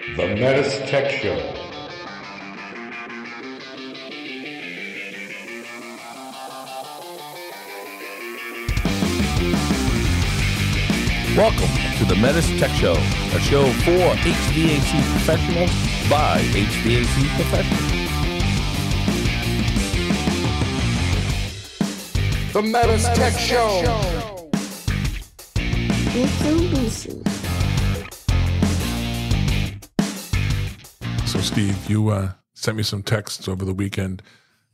The METUS Tech Show. Welcome to the METUS Tech Show, a show for HVAC professionals by HVAC professionals. The METUS Tech Show. So, Steve, you sent me some texts over the weekend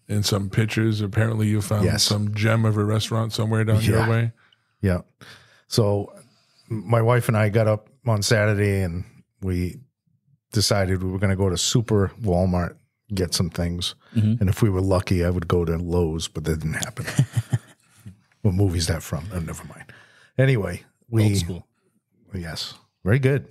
and some pictures. Apparently, you found some gem of a restaurant somewhere down your way. Yeah. So, my wife and I got up on Saturday and we decided we were going to go to Super Walmart, get some things. Mm-hmm. And if we were lucky, I would go to Lowe's, but that didn't happen. What movie is that from? Oh, never mind. Anyway, Old school. Yes. Very good.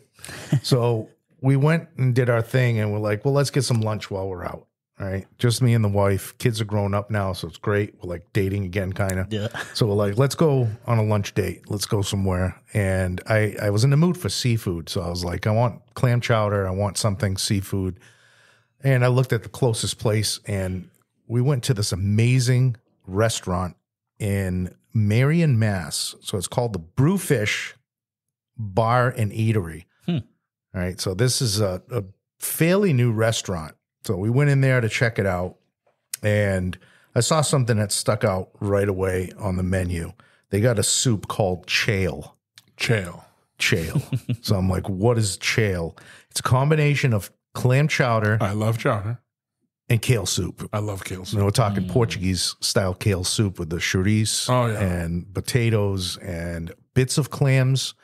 So we went and did our thing and we're like, well, let's get some lunch while we're out. All right. Just me and the wife. Kids are grown up now, so it's great. We're like dating again, kind of. Yeah. So we're like, let's go on a lunch date. Let's go somewhere. And I was in the mood for seafood. So I was like, I want clam chowder. I want something seafood. And I looked at the closest place and we went to this amazing restaurant in Marion, Mass. So it's called the Brewfish Bar and Eatery. All right. So this is a fairly new restaurant. So we went in there to check it out, and I saw something that stuck out right away on the menu. They got a soup called chale. Chale. So I'm like, what is chale? It's a combination of clam chowder. I love chowder. And kale soup. I love kale soup. You know, we're talking Portuguese-style kale soup with the chouriço and potatoes and bits of clams.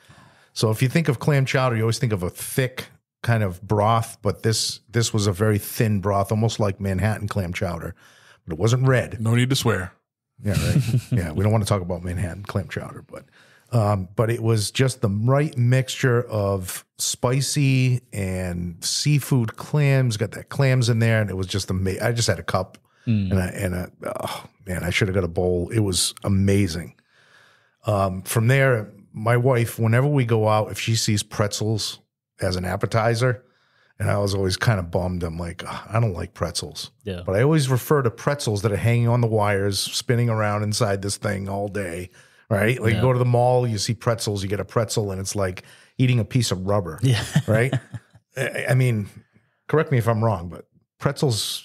So if you think of clam chowder, you always think of a thick kind of broth, but this was a very thin broth, almost like Manhattan clam chowder, but it wasn't red. No need to swear. Yeah, right. Yeah, we don't want to talk about Manhattan clam chowder, but it was just the right mixture of spicy and seafood clams. Got that clams in there, and it was just amazing. I just had a cup, I should have got a bowl. It was amazing. From there, my wife, whenever we go out, if she sees pretzels as an appetizer, and I was always kind of bummed. I'm like, I don't like pretzels. Yeah. But I always refer to pretzels that are hanging on the wires, spinning around inside this thing all day, right? Like you go to the mall, you see pretzels, you get a pretzel, and it's like eating a piece of rubber, right? I mean, correct me if I'm wrong, but pretzels,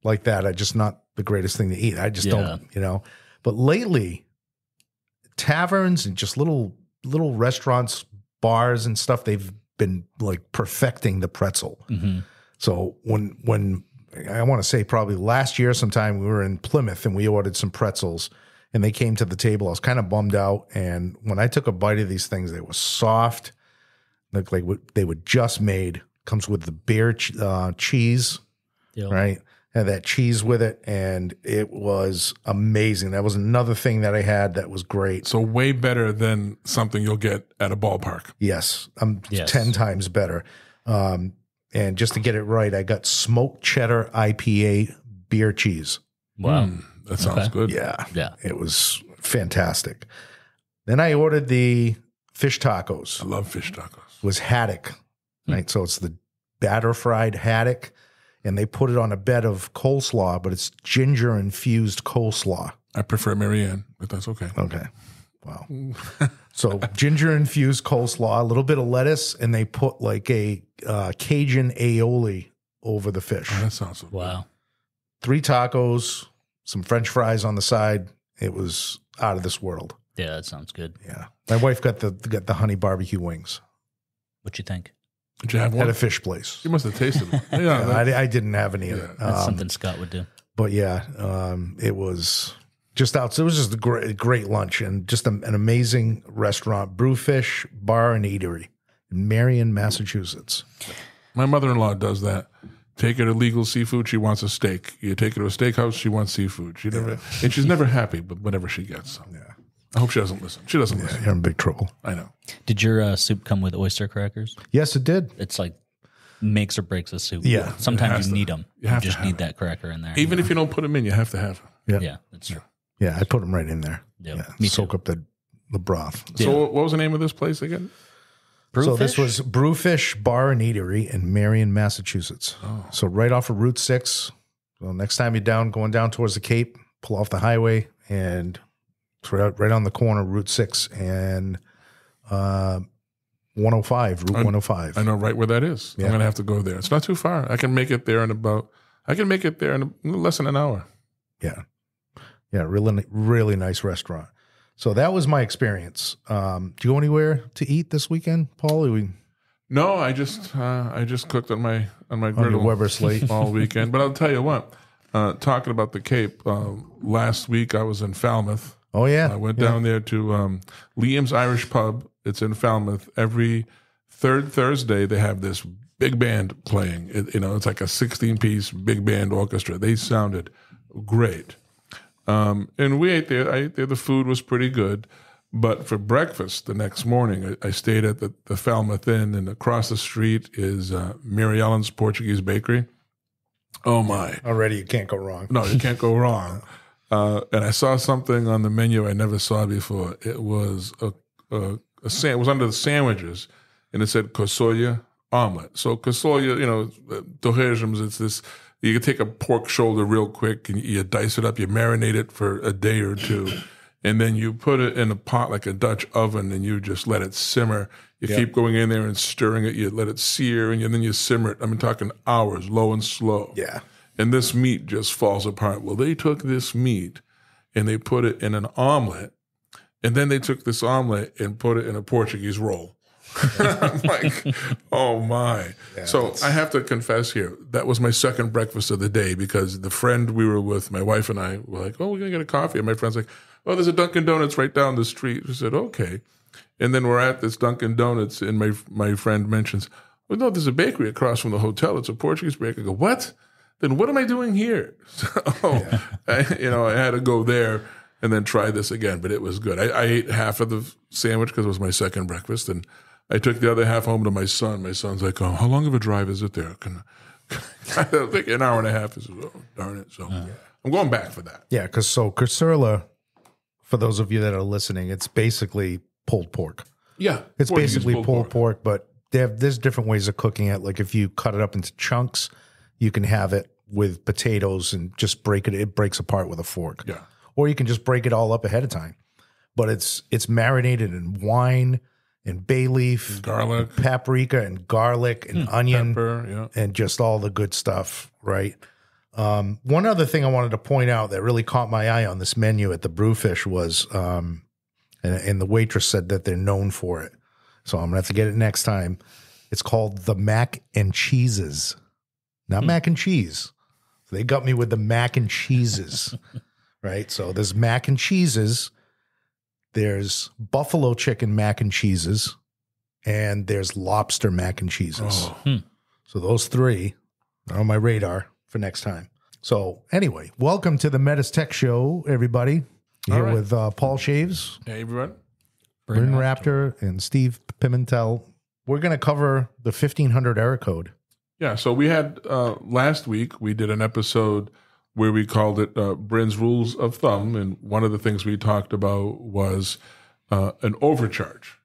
like that, are just not the greatest thing to eat. I just don't, But lately, taverns and just little restaurants, bars and stuff, they've been like perfecting the pretzel. Mm-hmm. So when I want to say probably last year sometime, we were in Plymouth and we ordered some pretzels and they came to the table. I was kind of bummed out. And when I took a bite of these things, they were soft, looked like they were just made. Comes with the beer cheese, right? Had that cheese with it, and it was amazing. That was another thing that I had that was great. So way better than something you'll get at a ballpark. Yes, 10 times better. And just to get it right, I got smoked cheddar IPA beer cheese. Wow. That sounds good. Yeah. It was fantastic. Then I ordered the fish tacos. I love fish tacos. It was haddock, right? So it's the batter fried haddock. And they put it on a bed of coleslaw, but it's ginger-infused coleslaw. I prefer Marianne, but that's okay. Okay. Wow. So ginger-infused coleslaw, a little bit of lettuce, and they put like a Cajun aioli over the fish. Oh, that sounds so good. Wow. 3 tacos, some French fries on the side. It was out of this world. Yeah, that sounds good. Yeah. My wife got the honey barbecue wings. What you think? Did you have one? At a fish place. You must have tasted it. I didn't have any of it. That's something Scott would do. But it was just out. So it was just a great lunch and just an amazing restaurant, Brewfish Bar and Eatery in Marion, Massachusetts. My mother-in-law does that. Take her to legal seafood, she wants a steak. You take her to a steakhouse, she wants seafood. And she's never happy, but whatever she gets. So. Yeah. I hope she doesn't listen. She doesn't listen. You're in big trouble. I know. Did your soup come with oyster crackers? Yes, it did. It's like makes or breaks a soup. Yeah. Sometimes you need them. You just need that cracker in there. Even if you don't put them in, you have to have them. Yeah, that's true. Yeah, I put them right in there. Yeah, me soak too. up the broth. So what was the name of this place again? So this was Brewfish Bar and Eatery in Marion, Massachusetts. So right off of Route 6. So next time you're going down towards the Cape, pull off the highway, and it's right on the corner of Route 6 and 105, Route 105. I know right where that is. Yeah. I'm going to have to go there. It's not too far. I can make it there in less than an hour. Yeah. Yeah, really, really nice restaurant. So that was my experience. Do you go anywhere to eat this weekend, Paul? No, I just cooked on my griddle Weber slate all weekend. But I'll tell you what, talking about the Cape, last week I was in Falmouth. Oh yeah, I went down there to Liam's Irish Pub. It's in Falmouth. Every third Thursday they have this big band playing. It's like a 16-piece big band orchestra. They sounded great. And we ate there. I ate there. The food was pretty good. But for breakfast the next morning, I stayed at the Falmouth Inn, and across the street is Mary Ellen's Portuguese Bakery. Oh, my. Already you can't go wrong. No, you can't go wrong. And I saw something on the menu I never saw before. It was it was under the sandwiches, and it said Kosoya omelet. So Kosoya, torresmos, it's this. You can take a pork shoulder real quick and you dice it up, you marinate it for a day or two, and then you put it in a pot like a Dutch oven and you just let it simmer. You keep going in there and stirring it, you let it sear, and then you simmer it. I'm talking hours, low and slow. Yeah. And this meat just falls apart. Well, they took this meat and they put it in an omelet, and then they took this omelet and put it in a Portuguese roll. I'm like, oh my. Yeah, so I have to confess here, that was my second breakfast of the day, because the friend we were with, my wife and I, were like, oh, we're going to get a coffee. And my friend's like, oh, there's a Dunkin' Donuts right down the street. We said, okay. And then we're at this Dunkin' Donuts, and my friend mentions, well, no, there's a bakery across from the hotel. It's a Portuguese bakery. I go, what? Then what am I doing here? So I had to go there and then try this again, but it was good. I ate half of the sandwich because it was my second breakfast, and I took the other half home to my son. My son's like, oh, how long of a drive is it there? I think an hour and a half. Is, oh, darn it. So I'm going back for that. Yeah, because Caserla, for those of you that are listening, it's basically pulled pork. Yeah. It's basically pulled pork, but there's different ways of cooking it. Like if you cut it up into chunks, you can have it with potatoes and just break it. It breaks apart with a fork. Yeah. Or you can just break it all up ahead of time. But it's marinated in wine and bay leaf, and garlic, and paprika, and garlic, and onion, pepper, and just all the good stuff, right? One other thing I wanted to point out that really caught my eye on this menu at the Brewfish was, and the waitress said that they're known for it. So I'm going to have to get it next time. It's called the Mac and Cheeses, not mac and cheese. So they got me with the mac and cheeses, right? So there's mac and cheeses. There's buffalo chicken mac and cheeses, and there's lobster mac and cheeses. So those three are on my radar for next time. So anyway, welcome to the METUS Tech Show, everybody. Here with Paul Shaves, hey everyone, Bryn Raptor, and Steve Pimentel. We're going to cover the 1500 error code. Yeah, so we had last week, we did an episode where we called it Bryn's Rules of Thumb, and one of the things we talked about was an overcharge.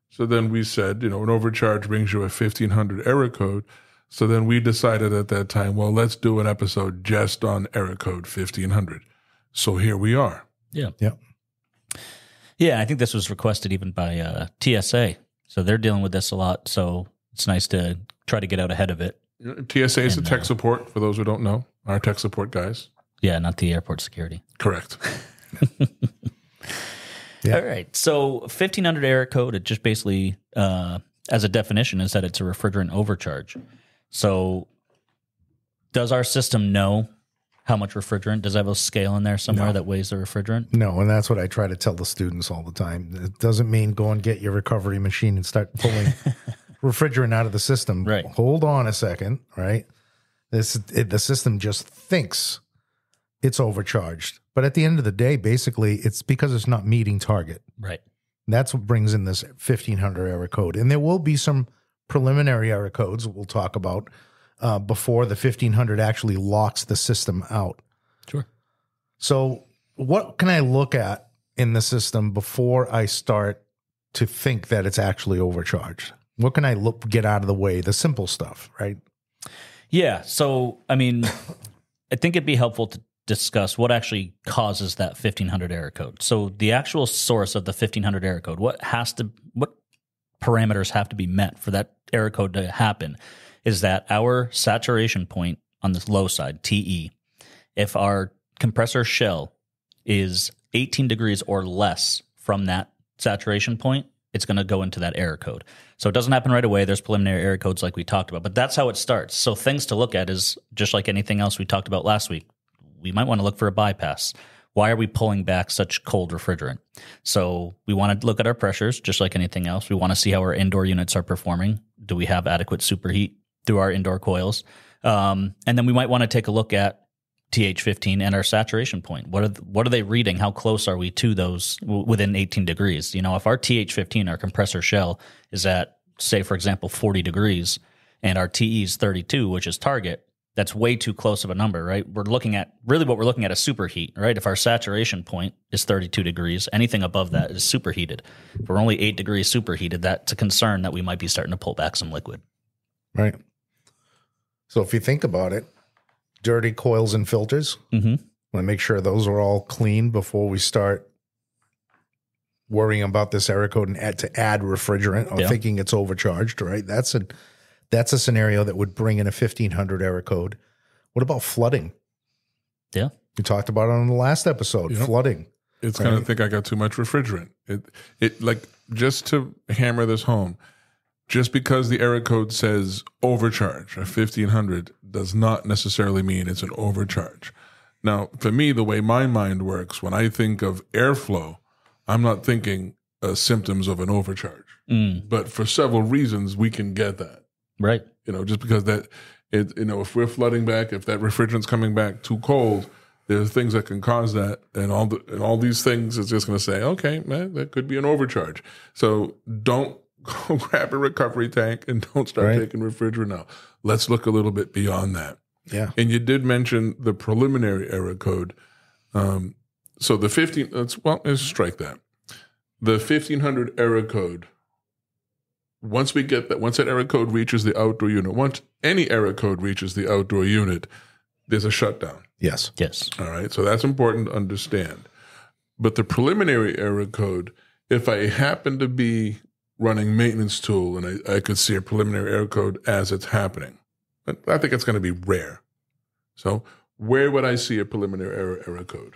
So then we said, an overcharge brings you a 1500 error code. So then we decided at that time, well, let's do an episode just on error code 1500. So here we are. Yeah. Yeah. Yeah, I think this was requested even by TSA. So they're dealing with this a lot. So it's nice to try to get out ahead of it. TSA is the tech support, for those who don't know. Our tech support guys. Yeah, not the airport security. Correct. Yeah. All right. So 1500 error code, it just basically, as a definition, is that it's a refrigerant overcharge. So does our system know how much refrigerant? Does it have a scale in there somewhere that weighs the refrigerant? No, and that's what I try to tell the students all the time. It doesn't mean go and get your recovery machine and start pulling refrigerant out of the system. Right. Hold on a second, right? The system just thinks it's overcharged. But at the end of the day, basically, it's because it's not meeting target. Right. And that's what brings in this 1500 error code. And there will be some preliminary error codes we'll talk about before the 1500 actually locks the system out. Sure. So what can I look at in the system before I start to think that it's actually overcharged? What can I get out of the way? The simple stuff, right? Yeah. So, I mean, I think it'd be helpful to discuss what actually causes that 1500 error code. So the actual source of the 1500 error code, what parameters have to be met for that error code to happen is that our saturation point on this low side, TE, if our compressor shell is 18 degrees or less from that saturation point, it's going to go into that error code. So it doesn't happen right away. There's preliminary error codes like we talked about, but that's how it starts. So things to look at is just like anything else we talked about last week. We might want to look for a bypass. Why are we pulling back such cold refrigerant? So we want to look at our pressures, just like anything else. We want to see how our indoor units are performing. Do we have adequate superheat through our indoor coils? And then we might want to take a look at TH15 and our saturation point. What are they reading? How close are we to those within 18 degrees? You know, if our TH15, our compressor shell, is at, say, for example, 40 degrees, and our TE is 32, which is target, that's way too close of a number, right? What we're looking at is superheat, right? If our saturation point is 32 degrees, anything above that is superheated. If we're only 8 degrees superheated, that's a concern that we might be starting to pull back some liquid. Right. So if you think about it, dirty coils and filters, want to make sure those are all clean before we start worrying about this error code and to add refrigerant or thinking it's overcharged, right? That's a scenario that would bring in a 1500 error code. What about flooding? Yeah. We talked about it on the last episode, flooding. It's going to think I got too much refrigerant. It like, just to hammer this home, just because the error code says overcharge, a 1500, does not necessarily mean it's an overcharge. Now, for me, the way my mind works, when I think of airflow, I'm not thinking symptoms of an overcharge. But for several reasons, we can get that. Right. You know, just because if we're flooding back, if that refrigerant's coming back too cold, there's things that can cause that, and all these things is just going to say, okay, man, that could be an overcharge. So don't go grab a recovery tank and don't start taking refrigerant out. Let's look a little bit beyond that. Yeah. And you did mention the preliminary error code. So the 15, let's strike that. The 1500 error code, once that error code reaches the outdoor unit, once any error code reaches the outdoor unit, there's a shutdown. Yes. All right. So that's important to understand. But the preliminary error code, if I happen to be running maintenance tool and I could see a preliminary error code as it's happening, I think it's going to be rare. So where would I see a preliminary error code?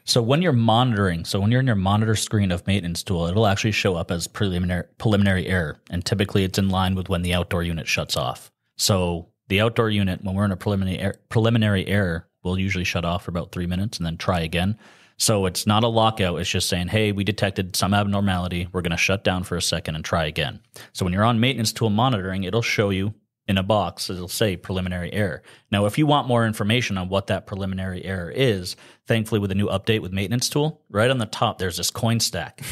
So when you're monitoring, when you're in your monitor screen of maintenance tool, it'll actually show up as preliminary error. And typically it's in line with when the outdoor unit shuts off. So the outdoor unit, when we're in a preliminary error, will usually shut off for about 3 minutes and then try again. So it's not a lockout. It's just saying, hey, we detected some abnormality. We're going to shut down for a second and try again. So when you're on maintenance tool monitoring, it'll show you in a box, it'll say preliminary error. Now, if you want more information on what that preliminary error is, thankfully with a new update with maintenance tool, right on the top, there's this coin stack.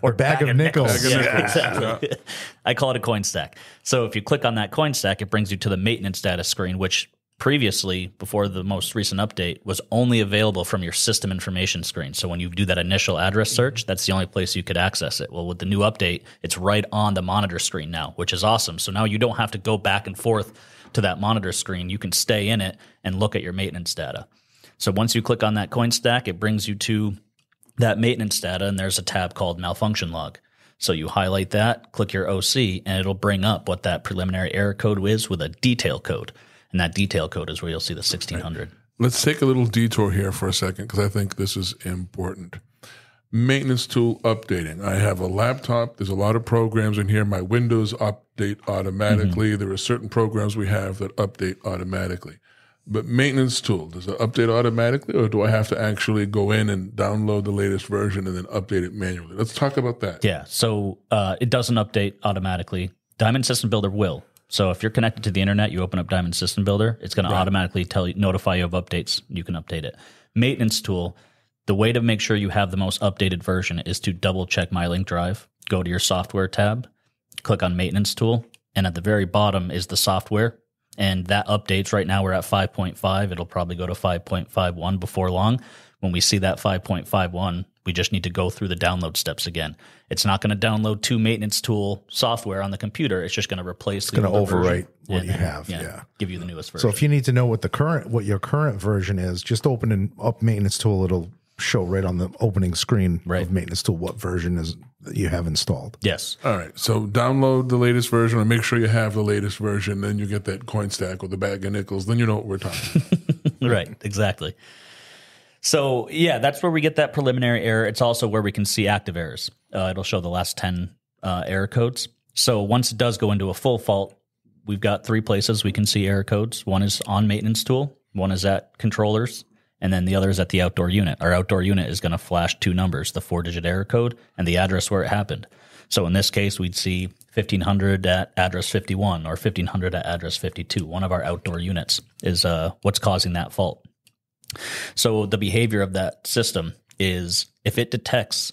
Or bag of nickels. Yeah, exactly. I call it a coin stack. So if you click on that coin stack, it brings you to the maintenance data screen, which previously, before the most recent update, was only available from your system information screen. So when you do that initial address search, that's the only place you could access it. Well, with the new update, it's right on the monitor screen now, which is awesome. So now you don't have to go back and forth to that monitor screen. You can stay in it and look at your maintenance data. So once you click on that coin stack, it brings you to that maintenance data, and there's a tab called malfunction log. So you highlight that, click your OC, and it'll bring up what that preliminary error code is with a detail code. And that detail code is where you'll see the 1600. Let's take a little detour here for a second because I think this is important. Maintenance tool updating. I have a laptop. There's a lot of programs in here. My Windows update automatically. There are certain programs we have that update automatically. But maintenance tool, does it update automatically, or do I have to actually go in and download the latest version and then update it manually? Let's talk about that. Yeah, so it doesn't update automatically. Diamond System Builder will. So if you're connected to the internet, you open up Diamond System Builder, it's going to automatically notify you of updates. You can update it. Maintenance tool, the way to make sure you have the most updated version is to double check My Link Drive. Go to your software tab, click on maintenance tool, and at the very bottom is the software. And that updates. Right now we're at 5.5. It'll probably go to 5.51 before long. when we see that 5.51, we just need to go through the download steps again. It's not going to download 2 maintenance tool software on the computer. It's just going to replace. It's going to overwrite what you have. Yeah, give you the newest version. So if you need to know what your current version is, just open up maintenance tool. It'll show right on the opening screen of maintenance tool what version is that you have installed. Yes. All right. So download the latest version, or make sure you have the latest version. Then you get that coin stack with the bag of nickels. Then you know what we're talking about. Right. Exactly. So, yeah, that's where we get that preliminary error. It's also where we can see active errors. It'll show the last 10 error codes. So once it does go into a full fault, we've got 3 places we can see error codes. One is on maintenance tool, one is at controllers, and then the other is at the outdoor unit. Our outdoor unit is going to flash 2 numbers, the 4-digit error code and the address where it happened. So in this case, we'd see 1500 at address 51 or 1500 at address 52. One of our outdoor units is what's causing that fault. So the behavior of that system is if it detects,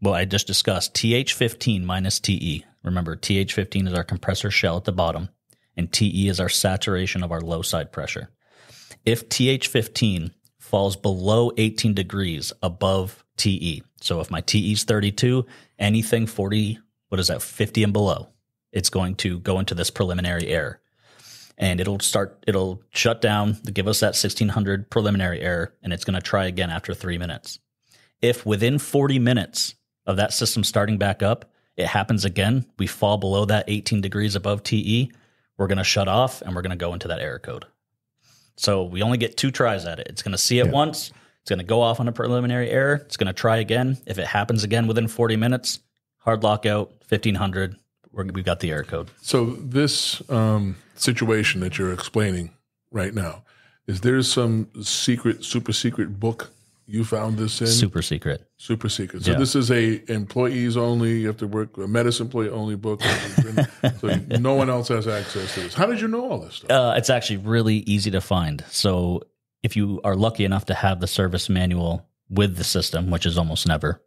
well, I just discussed TH15 minus TE. Remember, TH15 is our compressor shell at the bottom, and TE is our saturation of our low side pressure. If TH15 falls below 18 degrees above TE, so if my TE is 32, anything 40, 50 and below, it's going to go into this preliminary error. And it'll shut down, give us that 1600 preliminary error, and it's going to try again after 3 minutes. If within 40 minutes of that system starting back up, it happens again, we fall below that 18 degrees above TE, we're going to shut off and we're going to go into that error code. So we only get 2 tries at it. It's going to see it once, it's going to go off on a preliminary error, it's going to try again. If it happens again within 40 minutes, hard lockout, 1500, we've got the error code. So this situation that you're explaining right now, is there some super secret book you found this in? Super secret. Super secret. So this is a employees only, you have to work, a METUS employee only book. So no one else has access to this. How did you know all this stuff? It's actually really easy to find. So if you are lucky enough to have the service manual with the system, which is almost never,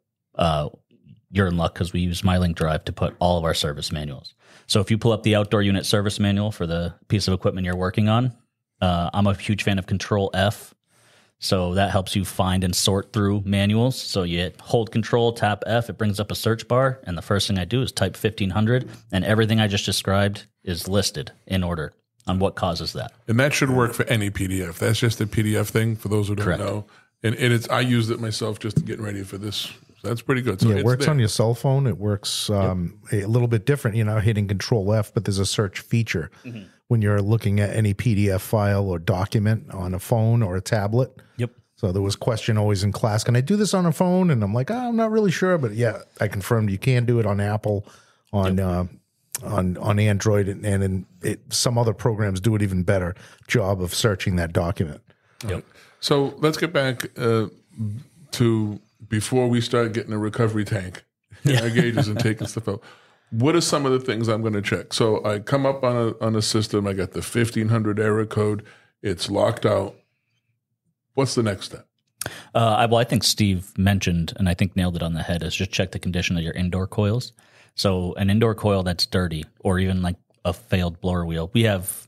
you're in luck because we use MyLink Drive to put all of our service manuals. So if you pull up the outdoor unit service manual for the piece of equipment you're working on, I'm a huge fan of Control F. So that helps you find and sort through manuals. So you hold Control, tap F, it brings up a search bar, and the first thing I do is type 1500, and everything I just described is listed in order on what causes that. And that should work for any PDF. That's just a PDF thing for those who don't know. And it's I used it myself just getting ready for this. So that's pretty good. So it works on your cell phone. It works a little bit different. You're not hitting Control F, but there's a search feature when you're looking at any PDF file or document on a phone or a tablet. Yep. So there was a question always in class, can I do this on a phone? And I'm like, I'm not really sure. But yeah, I confirmed you can do it on Apple, on Android, and some other programs do it even better job of searching that document. Yep. So let's get back to before we start getting a recovery tank in our gauges and taking stuff out. What are some of the things I'm going to check? So I come up on a system. I got the 1500 code. It's locked out. What's the next step? I think Steve mentioned, and I think nailed it on the head, is just check the condition of your indoor coils. So an indoor coil that's dirty, or even like a failed blower wheel. We have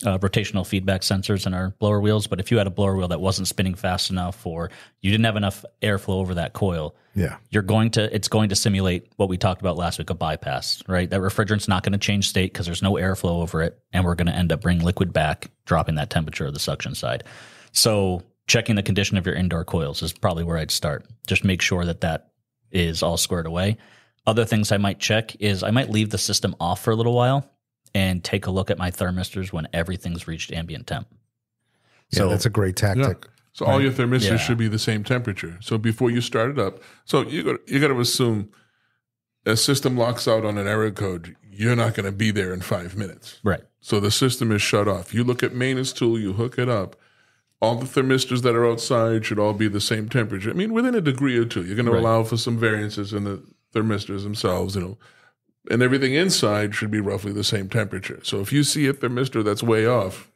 rotational feedback sensors in our blower wheels, but if you had a blower wheel that wasn't spinning fast enough, or you didn't have enough airflow over that coil, it's going to simulate what we talked about last week, a bypass, right? That refrigerant's not going to change state because there's no airflow over it, and we're going to end up bringing liquid back, dropping that temperature of the suction side. So checking the condition of your indoor coils is probably where I'd start. Just make sure that is all squared away. Other things I might check is I might leave the system off for a little while and take a look at my thermistors when everything's reached ambient temp. So that's a great tactic. Yeah. So all your thermistors should be the same temperature. So before you start it up, so you got to assume a system locks out on an error code, you're not going to be there in 5 minutes. Right. So the system is shut off. You look at maintenance tool, you hook it up. All the thermistors that are outside should all be the same temperature. I mean, within a degree or two. You're going to allow for some variances in the thermistors themselves, and everything inside should be roughly the same temperature. So if you see a thermistor that's way off,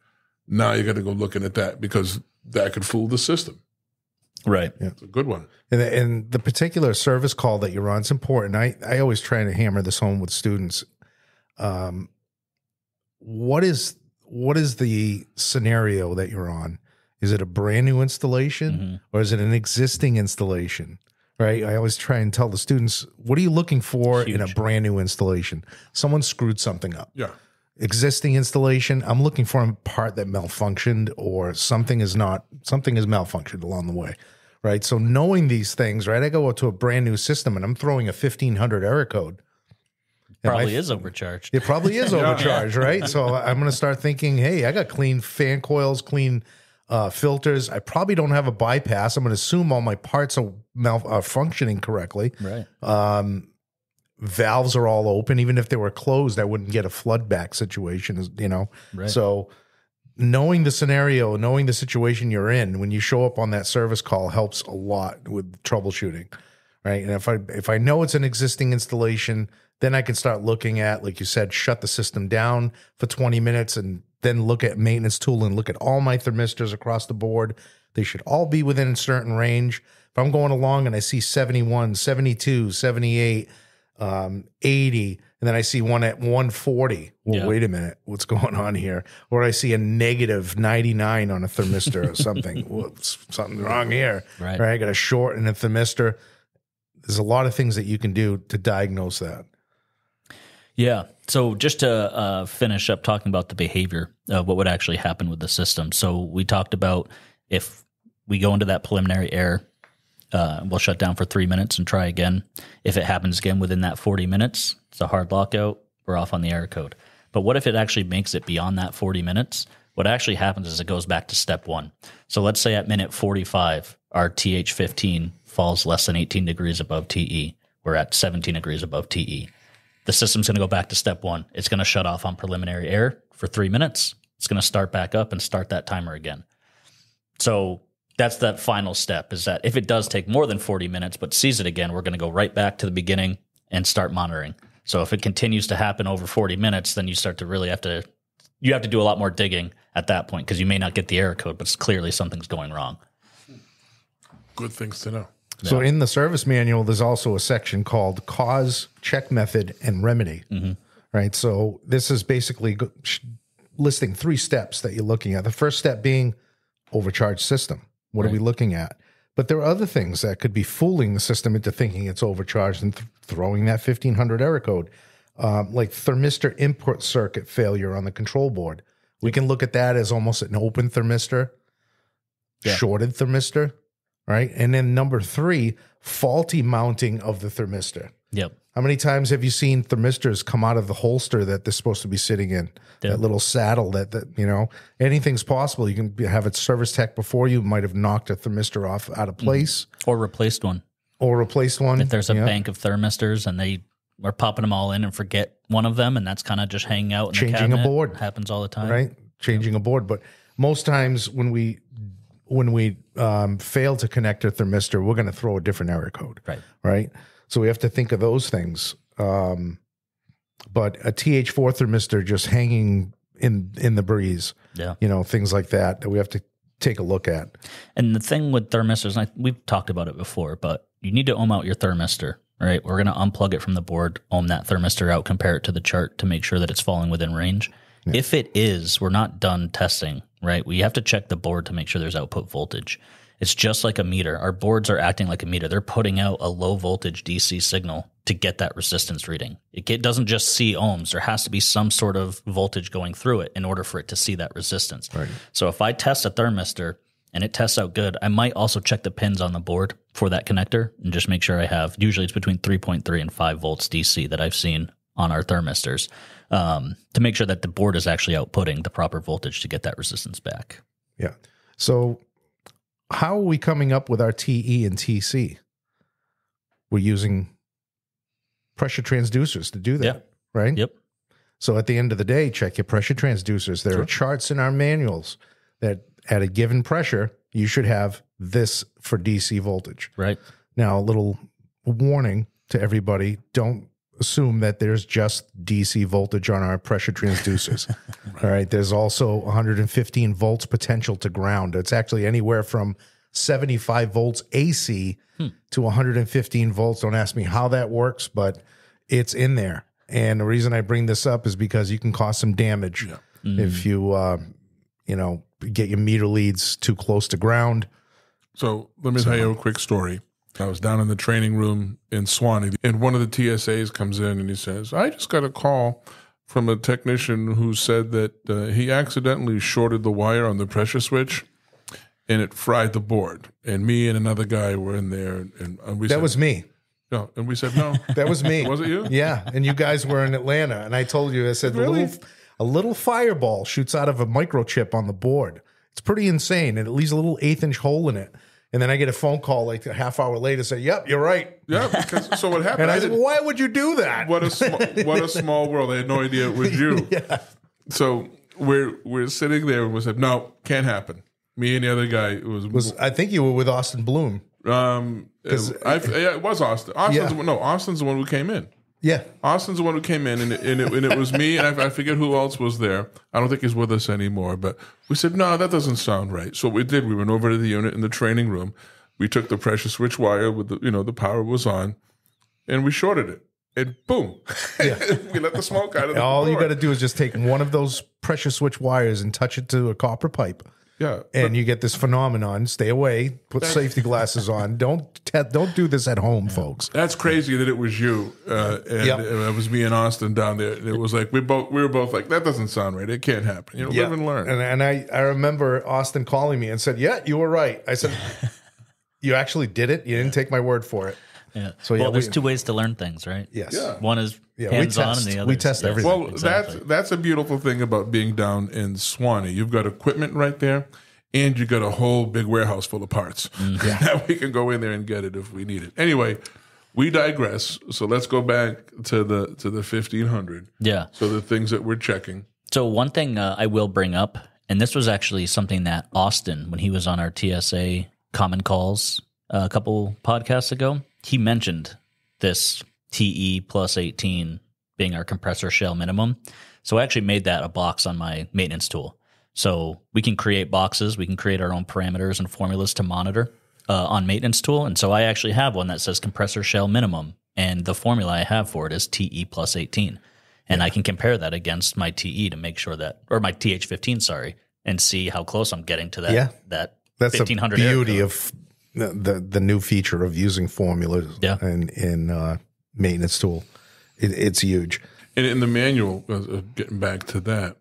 now you got to go looking at that because that could fool the system. Right. Yeah. It's a good one. And the particular service call that you're on, it's important. I always try to hammer this home with students. What is the scenario that you're on? Is it a brand new installation or is it an existing installation? Right. I always try and tell the students, what are you looking for in a brand new installation? Someone screwed something up. Yeah. Existing installation, I'm looking for a part that malfunctioned or something has malfunctioned along the way. Right. So knowing these things, right, I go out to a brand new system and I'm throwing a 1500 error code. Probably is overcharged. It probably is overcharged, right? So I'm going to start thinking, hey, I got clean fan coils, clean filters. I probably don't have a bypass. I'm going to assume all my parts are functioning correctly. Right. Valves are all open. Even if they were closed, I wouldn't get a flood back situation, you know? Right. So knowing the scenario, knowing the situation you're in when you show up on that service call helps a lot with troubleshooting, right? And if I know it's an existing installation, then I can start looking at, like you said, shut the system down for 20 minutes and then look at maintenance tool and look at all my thermistors across the board. They should all be within a certain range. If I'm going along and I see 71, 72, 78, 80, and then I see one at 140. Well, wait a minute, what's going on here? Or I see a negative 99 on a thermistor or something. Whoops, something's wrong here. Right. I got a short in a thermistor. There's a lot of things that you can do to diagnose that. Yeah. So just to finish up talking about the behavior of what would actually happen with the system. So we talked about if we go into that preliminary error, we'll shut down for 3 minutes and try again. If it happens again within that 40 minutes, it's a hard lockout, we're off on the error code. But what if it actually makes it beyond that 40 minutes? What actually happens is it goes back to step one. So let's say at minute 45, our TH15 falls less than 18 degrees above TE. We're at 17 degrees above TE. The system's going to go back to step one. It's going to shut off on preliminary error for 3 minutes. It's going to start back up and start that timer again. So that's that final step, is that if it does take more than 40 minutes but sees it again, we're going to go right back to the beginning and start monitoring. So if it continues to happen over 40 minutes, then you start to really have to do a lot more digging at that point, because you may not get the error code, but it's clearly something's going wrong. Good things to know. So in the service manual, there's also a section called cause, check method, and remedy, right? So this is basically listing 3 steps that you're looking at. The first step being overcharged system. What are we looking at? But there are other things that could be fooling the system into thinking it's overcharged and throwing that 1500 error code, like thermistor input circuit failure on the control board. We can look at that as almost an open thermistor, shorted thermistor, right? And then number 3, faulty mounting of the thermistor. Yep. How many times have you seen thermistors come out of the holster that they're supposed to be sitting in? Yep. That little saddle that, you know, anything's possible. You can have a service tech before you might have knocked a thermistor off out of place. Or replaced one. If there's a bank of thermistors and they are popping them all in and forget one of them, and that's kind of just hanging out in Changing the cabinet. a board. It happens all the time. Right? Changing a board. But most times when we fail to connect a thermistor, we're going to throw a different error code. Right? So we have to think of those things. But a TH4 thermistor just hanging in the breeze, you know, things like that we have to take a look at. And the thing with thermistors, and we've talked about it before, but you need to ohm out your thermistor, right? We're going to unplug it from the board, ohm that thermistor out, compare it to the chart to make sure that it's falling within range. Yeah. If it is, we're not done testing, right? We have to check the board to make sure there's output voltage. It's just like a meter. Our boards are acting like a meter. They're putting out a low voltage DC signal to get that resistance reading. It doesn't just see ohms. There has to be some sort of voltage going through it in order for it to see that resistance. Right. So if I test a thermistor and it tests out good, I might also check the pins on the board for that connector and just make sure I have, usually it's between 3.3 and 5 volts DC that I've seen on our thermistors, to make sure that the board is actually outputting the proper voltage to get that resistance back. Yeah. So how are we coming up with our TE and TC? We're using pressure transducers to do that, right? Yep. So at the end of the day, check your pressure transducers. There are charts in our manuals that at a given pressure, you should have this for DC voltage. Right. Now, a little warning to everybody, don't assume that there's just DC voltage on our pressure transducers. All right. There's also 115 volts potential to ground. It's actually anywhere from 75 volts AC to 115 volts. Don't ask me how that works, but it's in there. And the reason I bring this up is because you can cause some damage if you, get your meter leads too close to ground. So let me tell you a quick story. I was down in the training room in Swanee, and one of the TSAs comes in and he says, I just got a call from a technician who said that he accidentally shorted the wire on the pressure switch and it fried the board. And me and another guy were in there. And we said, That was me. no. And we said, no. That was me. Was it you? Yeah. And you guys were in Atlanta. And I told you, I said, Really? a little fireball shoots out of a microchip on the board. It's pretty insane. And it leaves a little 1/8-inch hole in it. And then I get a phone call like a half hour later say, yep, you're right. Yeah, because so what happened? And I said, well, why would you do that? What a small world. I had no idea it was you. Yeah. So we're sitting there and we said, no, can't happen. Me and the other guy I think you were with Austin Bloom. it was Austin. Austin's the one who came in. Yeah. Austin's the one who came in, and it was me, and I forget who else was there. I don't think he's with us anymore, but we said, no, that doesn't sound right. So what we did, we went over to the unit in the training room. We took the pressure switch wire with the power was on, and we shorted it. And boom, we let the smoke out of the All you board. got to do is just take one of those pressure switch wires and touch it to a copper pipe. Yeah, And you get this phenomenon. Stay away. Put safety glasses on. Don't do this at home, folks. that's crazy that it was you, and it was me and Austin down there. It was like we were both like, that doesn't sound right. It can't happen. Live and learn. And I remember Austin calling me and said, yeah, you were right. I said, you actually did it? You didn't take my word for it. Yeah. So, well, there's two ways to learn things, right? Yes. Yeah. One is we hands-on, test. and the other We test everything. Well, exactly. that's a beautiful thing about being down in Swanee. You've got equipment right there, and you got a whole big warehouse full of parts. Now we can go in there and get it if we need it. Anyway, we digress. So let's go back to the 1500. Yeah. So the things that we're checking. So one thing I will bring up, and this was actually something that Austin, when he was on our TSA Common Calls a couple podcasts ago, he mentioned this TE plus 18 being our compressor shell minimum. So I actually made that a box on my maintenance tool. So we can create boxes, we can create our own parameters and formulas to monitor on maintenance tool. And so I actually have one that says compressor shell minimum, and the formula I have for it is TE plus 18. And I can compare that against my TE to make sure that, or my TH15, sorry, and see how close I'm getting to that. Yeah. That That's the 1500 beauty air of the new feature of using formulas in maintenance tool. It's huge. And in the manual, getting back to that,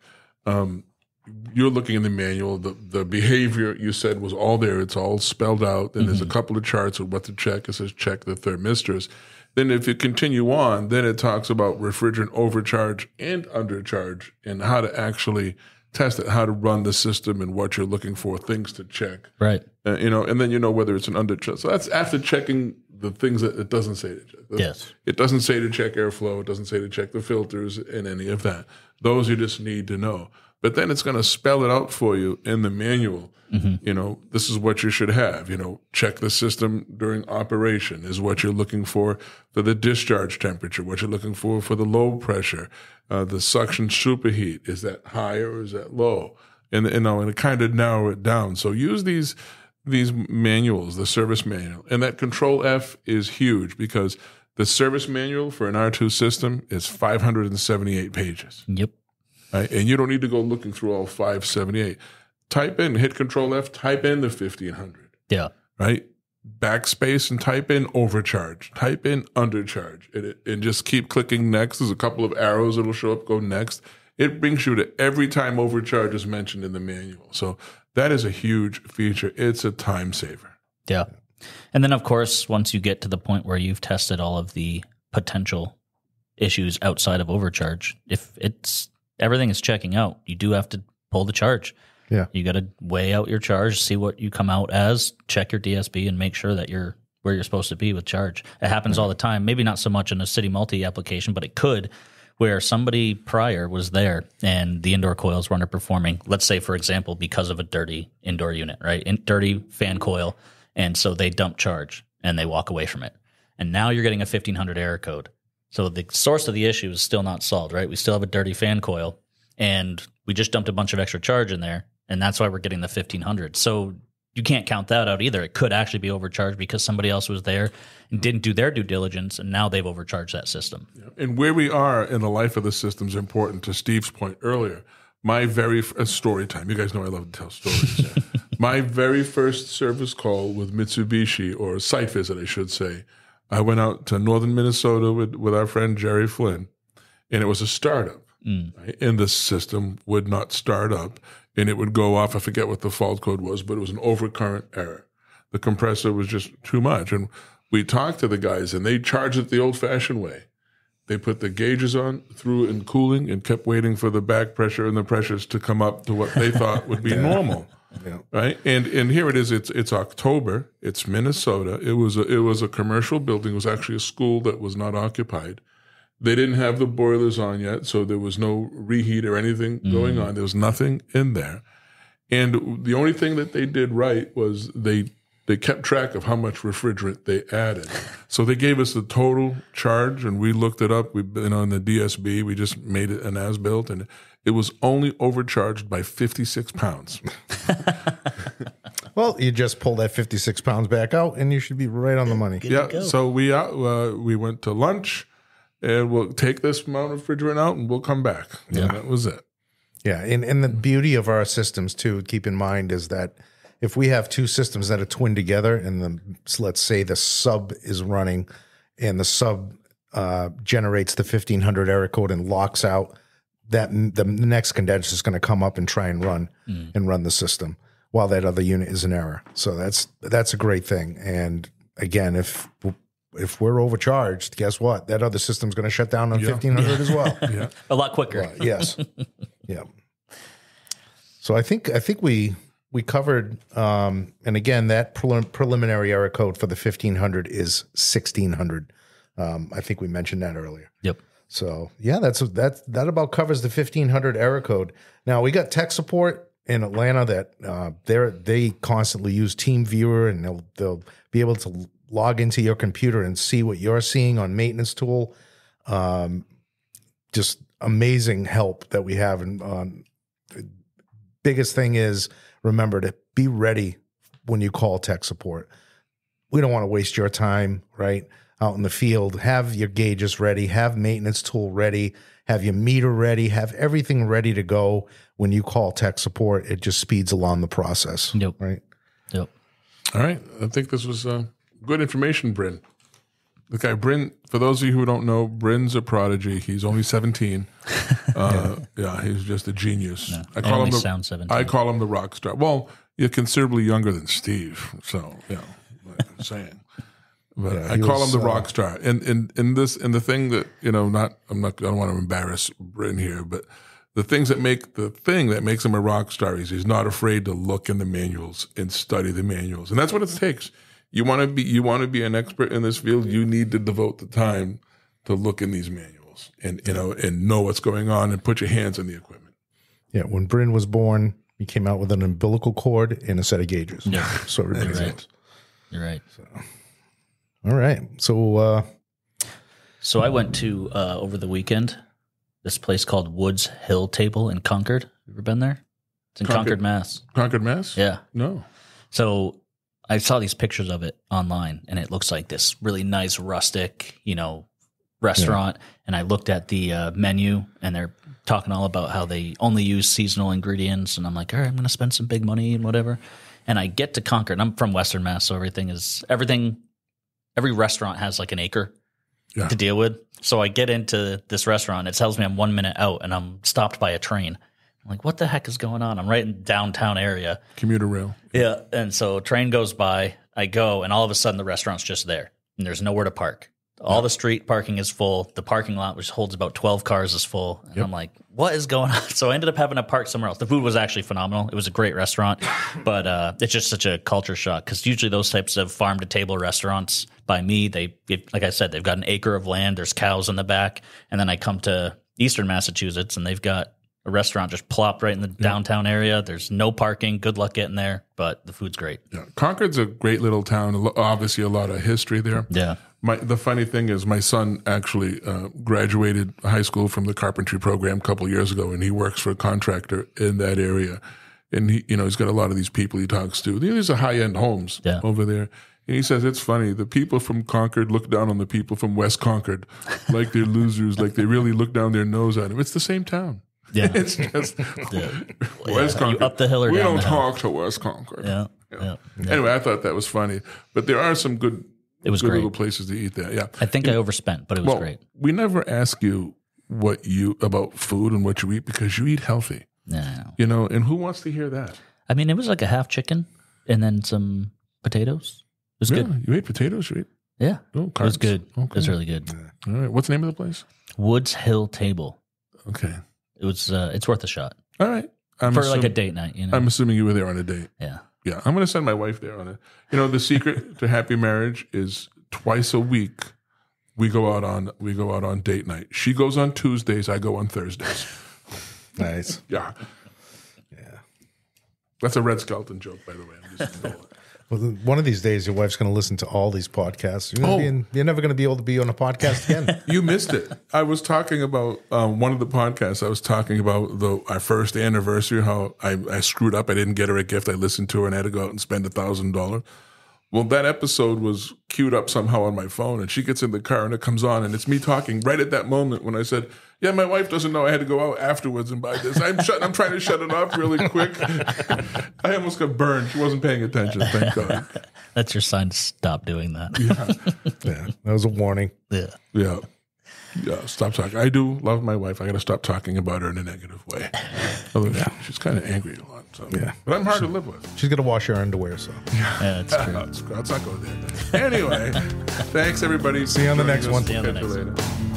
you're looking in the manual, the behavior you said was all there. It's all spelled out. And there's a couple of charts of what to check. It says check the thermistors. Then if you continue on, then it talks about refrigerant overcharge and undercharge and how to actually test it, how to run the system and what you're looking for, things to check. Right. And then you know whether it's an undercharge. So that's after checking the things that it doesn't say to check. Yes. It doesn't say to check airflow. It doesn't say to check the filters and any of that. Those you just need to know. But then it's going to spell it out for you in the manual. This is what you should have. Check the system during operation is what you're looking for the discharge temperature, what you're looking for the low pressure, the suction superheat. Is that high or is that low? And it kind of narrow it down. So use these manuals, the service manual, and that Control F is huge because the service manual for an R2 system is 578 pages. Yep. Right? And you don't need to go looking through all 578. Hit Control F, type in the 1500. Yeah. Right? Backspace and type in overcharge. Type in undercharge. And just keep clicking next. There's a couple of arrows that'll show up, go next. It brings you to every time overcharge is mentioned in the manual. So that is a huge feature. It's a time saver. Yeah. And then, of course, once you get to the point where you've tested all of the potential issues outside of overcharge, if everything is checking out, you do have to pull the charge. Yeah. You got to weigh out your charge, see what you come out as, check your DSB, and make sure that you're where you're supposed to be with charge. It happens all the time. Maybe not so much in a city multi application, but it could, where somebody prior was there and the indoor coils were underperforming. Let's say, for example, because of a dirty indoor unit, right? Dirty fan coil. And so they dump charge and they walk away from it. And now you're getting a 1500 error code. So the source of the issue is still not solved, right? We still have a dirty fan coil and we just dumped a bunch of extra charge in there. And that's why we're getting the 1500. So you can't count that out either. It could actually be overcharged because somebody else was there and didn't do their due diligence, and now they've overcharged that system. And where we are in the life of the system is important, to Steve's point earlier. My very story time. You guys know I love to tell stories. My very first service call with Mitsubishi, or site visit, I should say. I went out to northern Minnesota with our friend Jerry Flynn, and it was a startup. Right? And the system would not start up, and it would go off. I forget what the fault code was, but it was an overcurrent error. The compressor was just too much. And we talked to the guys, and they charged it the old-fashioned way. They put the gauges on, threw it in cooling, and kept waiting for the back pressure and the pressures to come up to what they thought would be normal. Yeah. Right, and here it is. It's October. It's Minnesota. It was a commercial building. It was actually a school that was not occupied. They didn't have the boilers on yet, so there was no reheat or anything going on. There was nothing in there, and the only thing that they did right was they kept track of how much refrigerant they added. So they gave us the total charge, and we looked it up. We've been on the DSB. We just made it an as-built, and it was only overcharged by 56 pounds. Well, you just pull that 56 pounds back out, and you should be right on the money. Yeah, so we went to lunch, and we'll take this amount of refrigerant out, and we'll come back. Yeah. And that was it. Yeah, and the beauty of our systems, too, keep in mind, is that if we have two systems that are twinned together, and let's say the sub is running, and the sub generates the 1500 error code and locks out, that the next condenser is going to come up and try and run the system while that other unit is in error. So that's a great thing. And again, if we're overcharged, guess what? That other system's going to shut down on 1500 as well. Yeah. A lot quicker. Yes. Yeah. So I think we covered, and again, that preliminary error code for the 1500 is 1600. I think we mentioned that earlier. Yep. So yeah, that about covers the 1500 error code. Now we got tech support in Atlanta that they constantly use TeamViewer, and they'll be able to log into your computer and see what you're seeing on Maintenance Tool. Just amazing help that we have. And biggest thing is, remember to be ready when you call tech support. We don't want to waste your time, right? Out in the field, have your gauges ready, have Maintenance Tool ready, have your meter ready, have everything ready to go when you call tech support. It just speeds along the process. Yep. Right? Yep. All right. I think this was good information, Bryn. The guy, Bryn, for those of you who don't know, Bryn's a prodigy. He's only 17. Yeah, he's just a genius. No, I call him sound 17. I call him the rock star. Well, you're considerably younger than Steve, so like I'm saying. But I call him the rock star. And the thing that, I don't want to embarrass Bryn here, but the thing that makes him a rock star is he's not afraid to look in the manuals and study the manuals. And that's what it takes. You want to be an expert in this field, you need to devote the time to look in these manuals and know what's going on and put your hands on the equipment. Yeah, when Bryn was born, he came out with an umbilical cord and a set of gauges. Yeah. So everybody knows. You're right. All right. So I went to over the weekend this place called Woods Hill Table in Concord. You ever been there? It's in Concord, Mass. Concord, Mass? Yeah. No. So I saw these pictures of it online, and it looks like this really nice rustic, restaurant. Yeah. And I looked at the menu, and they're talking all about how they only use seasonal ingredients. And I'm like, all right, I'm going to spend some big money and whatever. And I get to Concord. I'm from Western Mass, so every restaurant has like an acre to deal with. So I get into this restaurant. It tells me I'm 1 minute out, and I'm stopped by a train. I'm like, what the heck is going on? I'm right in the downtown area. Commuter rail. Yeah. And so train goes by, I go, and all of a sudden the restaurant's just there, and there's nowhere to park. All the street parking is full. The parking lot, which holds about 12 cars, is full. And I'm like, what is going on? So I ended up having to park somewhere else. The food was actually phenomenal. It was a great restaurant, but it's just such a culture shock, because usually those types of farm-to-table restaurants, by me, like I said, they've got an acre of land. There's cows in the back. And then I come to Eastern Massachusetts, and they've got a restaurant just plopped right in the downtown area. There's no parking. Good luck getting there, but the food's great. Yeah. Concord's a great little town. Obviously, a lot of history there. Yeah. The funny thing is, my son actually graduated high school from the carpentry program a couple of years ago, and he works for a contractor in that area. And he's got a lot of these people he talks to. These are high-end homes over there. And he says, it's funny, the people from Concord look down on the people from West Concord like they're losers, like they really look down their nose at them. It's the same town. Yeah. It's just West You Concord. up the hill or we down don't the hill. talk to West Concord. Yeah. Yeah. Anyway, I thought that was funny, but there are some good. It was good great. little places to eat there. Yeah, I think I overspent, but it was well, great. we never ask you about food and what you eat because you eat healthy. No. You know, and who wants to hear that? I mean, it was like a half chicken and then some potatoes. It was good. You ate potatoes, you ate? Yeah. Oh, It was carbs. good. Okay. It was really good. All right. What's the name of the place? Woods Hill Table. Okay. It was. It's worth a shot All right. for like a date night. You know. I'm assuming you were there on a date. Yeah. Yeah. I'm going to send my wife there on it. You know, the secret to happy marriage is twice a week we go out on date night. She goes on Tuesdays. I go on Thursdays. Nice. Yeah. That's a Red Skelton joke, by the way. I'm just Well, one of these days, your wife's going to listen to all these podcasts. You're never going to be able to be on a podcast again. You missed it. I was talking about one of the podcasts. I was talking about our first anniversary, how I screwed up. I didn't get her a gift. I listened to her and I had to go out and spend $1,000. Well, that episode was queued up somehow on my phone, and she gets in the car and it comes on, and it's me talking right at that moment when I said, "Yeah, my wife doesn't know I had to go out afterwards and buy this. I'm trying to shut it off really quick." I almost got burned. She wasn't paying attention. Thank God. That's your sign to stop doing that. Yeah, that was a warning. Yeah. Yeah. Yeah, stop talking. I do love my wife. I got to stop talking about her in a negative way. Although she's kind of angry a lot. So. Yeah. But I'm hard to live with. She's going to wash her underwear, so. Yeah, that's true. Let's not go there. Anyway, thanks, everybody. See you on the next one. See you on the Catch you next one. later.